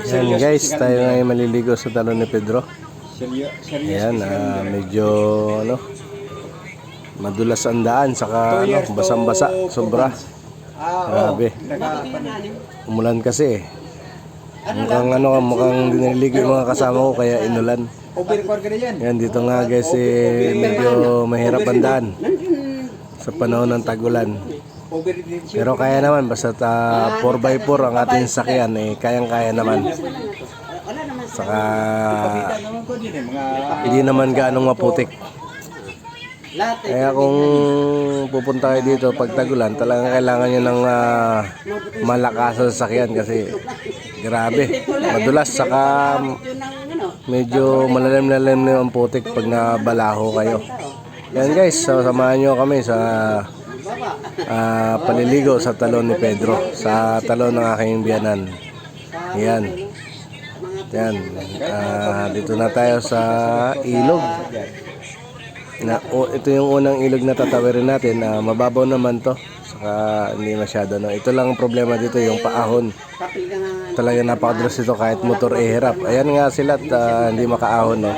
Ayan guys, tayo ngayon maliligo sa talon ni Pedro. Ayan, medyo ano, madulas ang daan, saka ano, basang-basa, sobra. Grabe. Umulan kasi eh. Mukhang diniligo yung mga kasama ko kaya inulan. Ayan, dito nga guys medyo mahirap ang daan sa panahon ng tag-ulan. Pero kaya naman, basta 4x4 ang ating sakyan eh, kayang-kaya naman. Saka hindi naman gaanong maputik. Kaya kung pupunta kayo dito pag tag-ulan, talagang kailangan nyo ng malakas sa sakyan kasi grabe, madulas, saka medyo malalim-lalim na yung putik pag nabalaho kayo. Yan guys, samahan nyo kami sa paliligo sa talon ni Pedro, sa talon ng aking biyanan. Yan. Yan. Dito na tayo sa ilog. Ito yung unang ilog na tatawirin natin. Mababaw naman to. Saka hindi masyado. No? Ito lang ang problema dito, yung paahon. Talaga napakadulas ito kahit motor hirap. Ayan nga sila at hindi makaahon. No?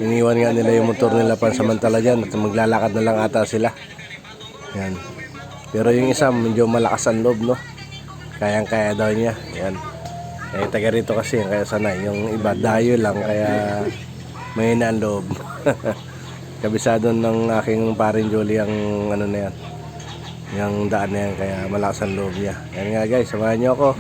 Iniwan nga nila yung motor nila pansamantala dyan at maglalakad na lang ata sila. Yan. Pero yung isa medyo malakas ang loob, no? Kayang-kaya daw niya. Yan. Eh, taga rito kasi, kaya sanay. Yung iba, dayo lang, kaya mahina ang loob. Kabisado ng aking paring Julie ang ano na yan. Yung daan na yan, kaya malakas ang loob niya. Yan nga guys, samahan niyo ako.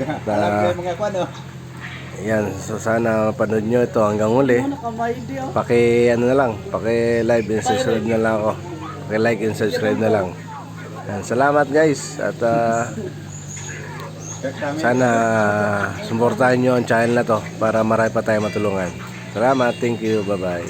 Yan, so sana panood nyo ito hanggang uli. Ano na lang, paki-like and subscribe na lang ako. Paki-like and subscribe na lang. Yan, salamat guys at sana suportahan nyo ang channel na to para marami pa tayo matulungan. Salamat, thank you, bye bye.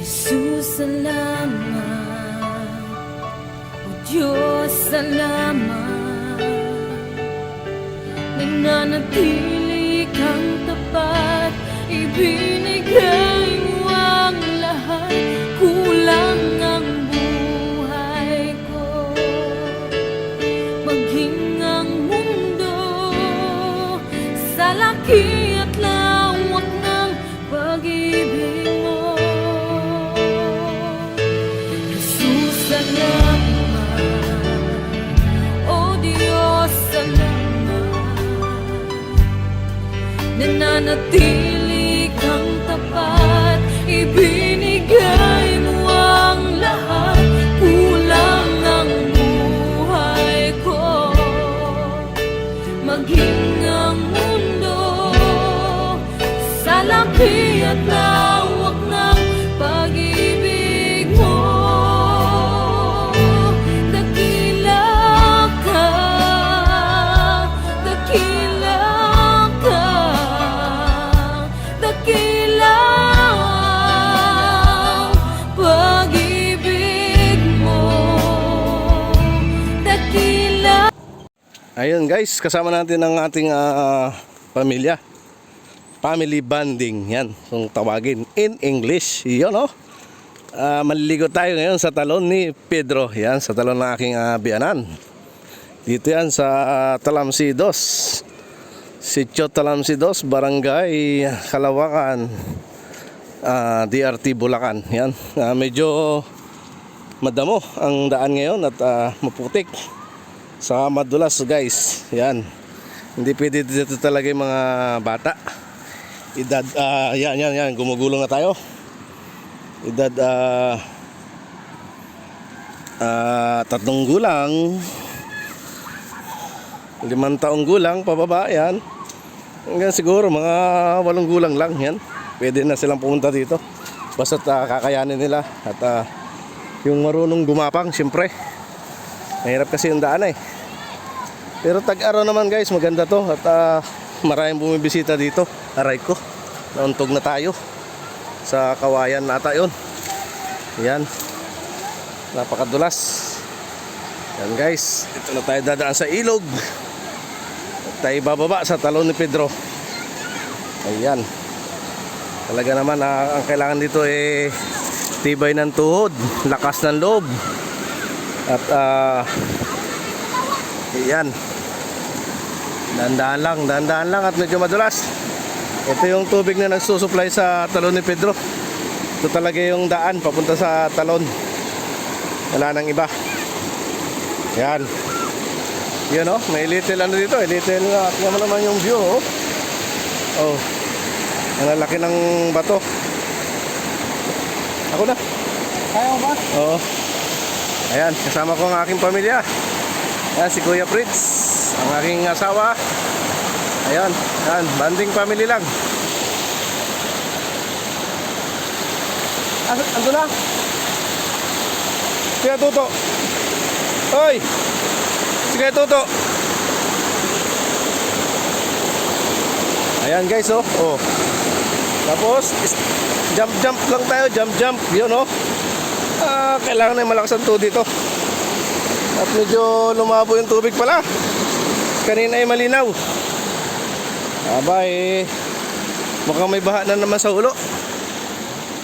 Jesus, salamat. O Diyos, salamat. Nananatili kang tapat, ibinigay mo ang lahat. Kulang ang buhay ko, maging ang mundo sa laki at lawak ng pag-ibig mo. Salamat, O Diyos, salamat. Nananatili kang tapat, ibinigay mo ang lahat. Kulang ang buhay ko, maging ang mundo sa laki at lawak ng pag-ibig mo. Ayun guys, kasama natin ang ating pamilya. Family bonding, yan kung tawagin in English. Yun, no? Maliligo tayo ngayon sa talon ni Pedro. Yan, sa talon ng aking biyanan. Dito yan sa Talamsidos, Sitio Talamsidos, Barangay Kalawakan, DRT Bulacan. Yan, medyo madamo ang daan ngayon at maputik sa madulas guys. Yan, hindi pwede dito talaga yung mga bata. Edad yan gumugulong na tayo. Edad 3 gulang, 5 taong gulang pababa. Yan, hanggang siguro mga 8 gulang lang. Yan, pwede na silang pumunta dito basta't kakayanin nila. At yung marunong gumapang, siyempre mahirap kasi yung daan eh. Pero tag-araw naman guys, maganda to. At maraming bumibisita dito. Aray ko, nauntog na tayo sa kawayan nata yun. Yan, napakadulas. Yan guys, ito na tayo dadaan sa ilog. At tayo bababa sa talon ni Pedro. Ayan. Talaga naman ang kailangan dito tibay ng tuhod, lakas ng loob. At ayan. Dahan-dahan lang at medyo madulas. Ito yung tubig na nagsusupply sa talon ni Pedro. Ito talaga yung daan papunta sa talon. Wala nang iba. Yan. Yun oh, may little ano dito, little naman yung view oh. Oh. Ang laki ng bato. Ako na. Kaya mo ba? Oo. Ayan, kasama ko ang aking pamilya. Ayan, si Kuya Fritz, ang aking asawa. Ayan, ayan, banding family lang. Ando na. Kuya Tuto. Hoy! Si Kuya Tuto. Ayan guys, oh. Oh. Tapos, jump lang tayo, jump. Yun, oh. Kailangan na yung malakas ang tuhod dito. At medyo lumabo yung tubig pala. Kanina ay malinaw. Aba mukhang may baha na naman sa ulo.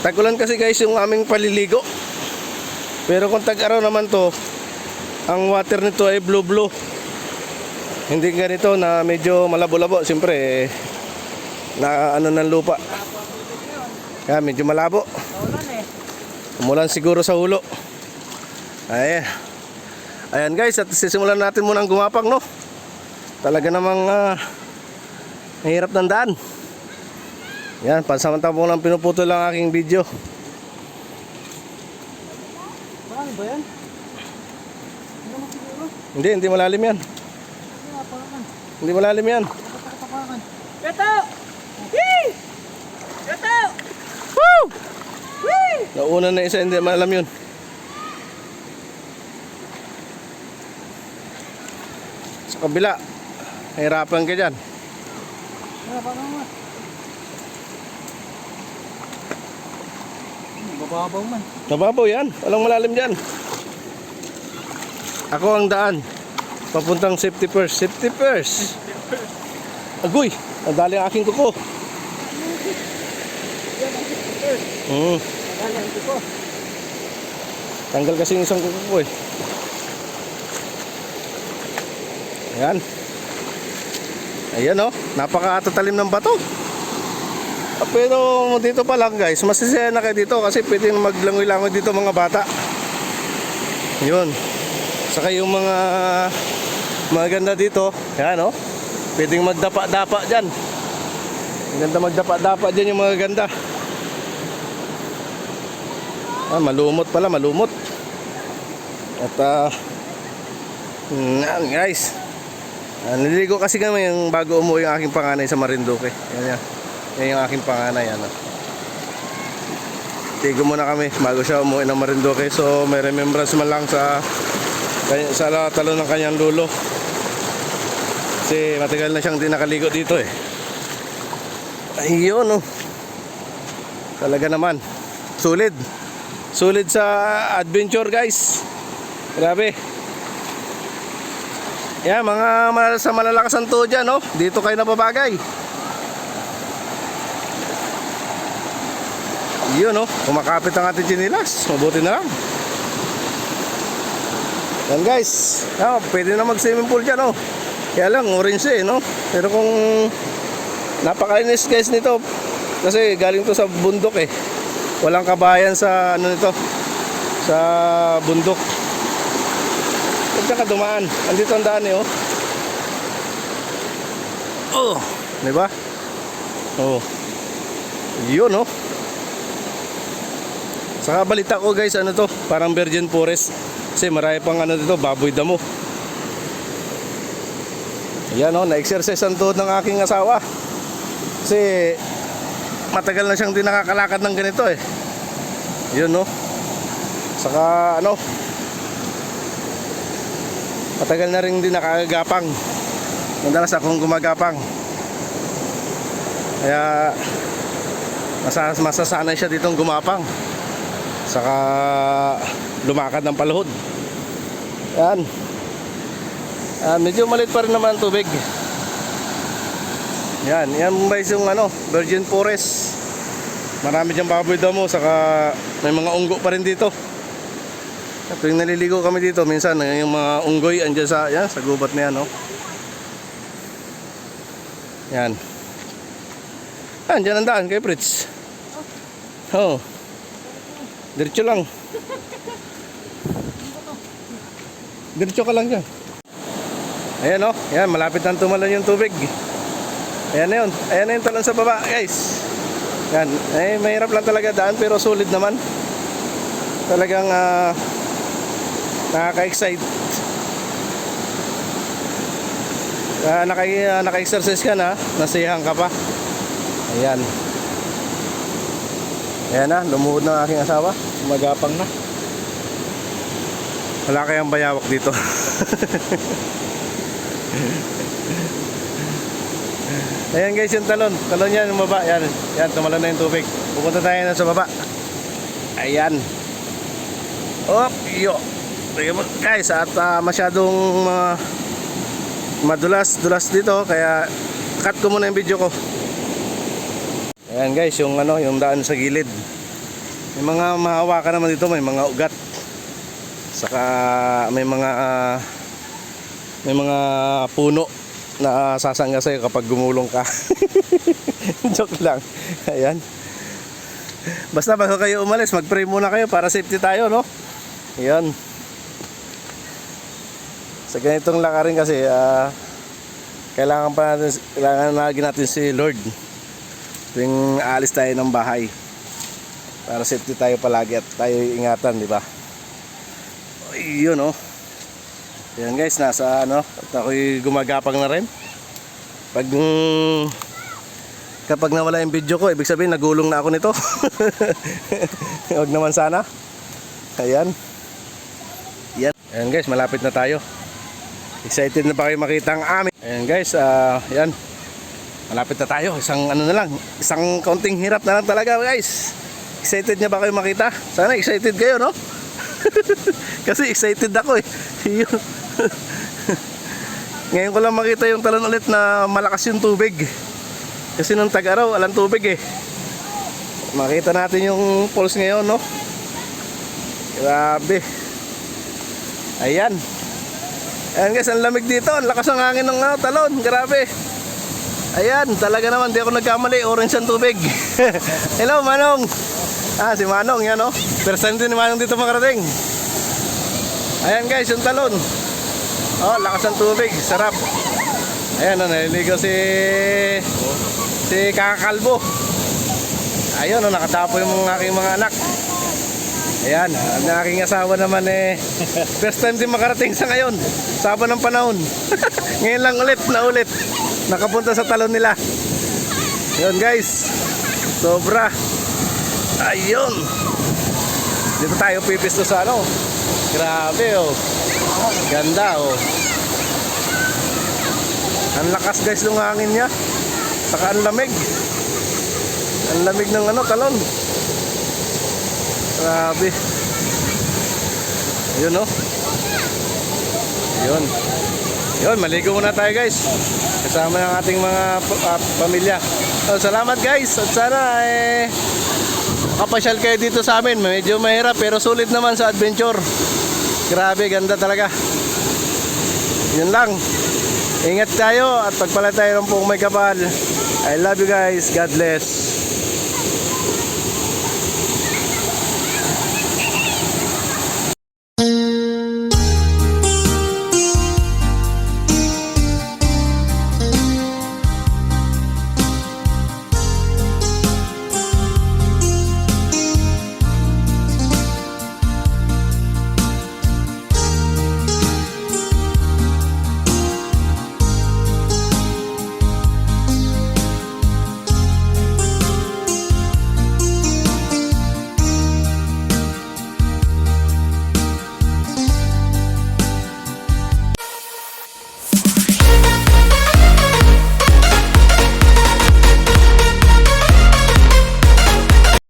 Tag-ulan kasi guys yung aming paliligo. Pero kung tag-araw naman to, ang water nito ay blue. Hindi ganito na medyo malabo-labo. Siyempre na ano ng lupa. Kaya medyo malabo. Umulan siguro sa ulo. Ayan guys, at sisimulan natin muna ang gumapang, no. Talaga namang mahirap ng daan. Yan, pansamantala po lang pinuputol lang aking video. Marami ba yan? Hindi malalim yan. Hindi malalim yan. Gato! Yee! Gato! Woo! Wee! Nauna na isa, hindi malalim yun. Sa kabila, hirapan ka dyan. Bababaw man. Nababaw yan, walang malalim dyan. Ako ang daan papuntang safety first. Agoy, ang dali ang aking kuko. Tanggal kasi yung isang kuko ko eh. Ayan. Ayan oh, napakatatalim ng bato. Pero dito pa lang guys, masisaya na kayo dito kasi pwedeng maglangoy-langoy dito mga bata. Yun. Saka yung mga maganda dito, yan oh. Pwedeng magdapa-dapa dyan. Maganda magdapa-dapa dyan yung mga ganda. Malumot pala, malumot. At guys, naliligo kasi kami yung bago umuwi yung aking panganay sa Marinduque. Yan. Yan yung aking panganay. Tigo muna kami bago siya umuwi ng Marinduque. So may remembrance man lang sa talon ng kanyang lulo. Kasi matagal na siyang di nakaligo dito eh. Ayun oh. Talaga naman. Sulit sa adventure guys. Grabe. Yan, mga sa malalakas ang tuhod dyan, no? Dito kayo napabagay. Yun, no? Kumakapit ang ating chinilas. Mabuti na lang. Yan, guys. Pwede na mag-swimming pool dyan, no? Kaya lang, orange eh, no? Pero kung napakalinis, guys, nito. Kasi galing to sa bundok, eh. Walang kabayan sa, ano nito, sa bundok. Huwag ka dumaan. Andito ang daan eh, oh. Oh, diba? Oh. Yun, oh. Saka balita ko guys, ano to? Parang virgin forest. Kasi marami pang ano dito, baboy damo. Yan, oh. Na-exercise ang tuhod ng aking asawa. Kasi matagal na siyang di nakakalakad ng ganito eh. Yun, oh. Saka ano, matagal na rin din nakagapang. Madalas akong gumagapang. Kaya masasanay siya ditong gumapang. Saka lumakad ng paluhod. Yan. Medyo maliit pa rin naman ang tubig. Yan guys yung ano, virgin forest. Marami diyang baboy damo, saka may mga unggo pa rin dito. Tuwing naliligo kami dito, minsan yung mga unggoy andyan sa, yan, sa gubat na yan, no? Yan. Andyan ang daan kay Fritz. Oh. Diretso lang. Diretso ka lang dyan. Ayan, oh. Yan, malapit nang tumalon yung tubig. Ayan na yun. Ayan na yung talon sa baba, guys. Yan. Eh, mahirap lang talaga daan, pero solid naman. Talagang nakaka-excite. Naka-exercise ka na, nasiyahan ka pa. Ayan. Ayan na, lumuhod na ang aking asawa. Magapang na. Wala kayang bayawak dito. Ayan guys, yung talon. Talon yan, yung baba. Yan, yan, tumalon na yung tubig. Pupunta tayo na sa baba. Ayan. Oh, yo. Guys, at masyadong madulas dito, kaya cut ko muna yung video ko. Ayan guys, yung ano, yung daan sa gilid. May mga mahawakan naman dito, may mga ugat. Saka may mga puno na sasangga sa'yo kapag gumulong ka. Joke lang. Ayan. Basta bago kayo umalis, mag-pray muna kayo para safety tayo, no? Ayan. Sa ganitong lakarin kasi kailangan lagi natin si Lord tuwing aalis tayo ng bahay para safety tayo palagi at tayo ingatan, di ba? Yun, oh. Yan guys, nasa ano, at ako'y gumagapang na rin. Kapag nawala yung video ko, ibig sabihin nagulong na ako nito. Huwag naman sana. Ayan. Yan. Ayan guys, malapit na tayo. Excited na ba kayo makita ang amin? Ayan guys, yan. Malapit na tayo. Isang ano na lang, isang konting hirap na lang talaga guys. Excited na ba kayo makita? Sana excited kayo, no? Kasi excited ako eh. Ngayon ko lang makita yung talon ulit na malakas yung tubig. Kasi nung tag-araw, walang tubig eh. Makita natin yung pulse ngayon, no? Grabe. Ayan. Ayan guys, ang lamig dito. Ang lakas ng hangin ng talon. Grabe. Ayan, talaga naman, di ako nagkamali. Orange ang tubig. Hello, Manong. Si Manong, yan, no? First time din ni Manong dito makarating. Ayan guys, yung talon. Oh, lakas ng tubig. Sarap. Ayan, naliligo si Kakakalbo. Ayun, nakatapo yung aking mga anak. Ayan, ang aking asawa naman first time din makarating sa ngayon. Saba ng panahon. Ngayon lang ulit. Nakapunta sa talon nila. Ayun guys. Sobra. Ayun. Dito tayo pipisto sa ano. Grabe oh. Ganda oh. Ang lakas guys ng hangin niya. Saka ang lamig. Ang lamig ng ano, talon. Grabe. Yun oh. Yun, maligo muna tayo guys. Kasama ng ating mga pamilya. So, salamat guys. At sana kapasyal kayo dito sa amin. Medyo mahirap pero sulit naman sa adventure. Grabe, ganda talaga. Yun lang. Ingat tayo at pagpala tayo ng pong may kapal. I love you guys. God bless.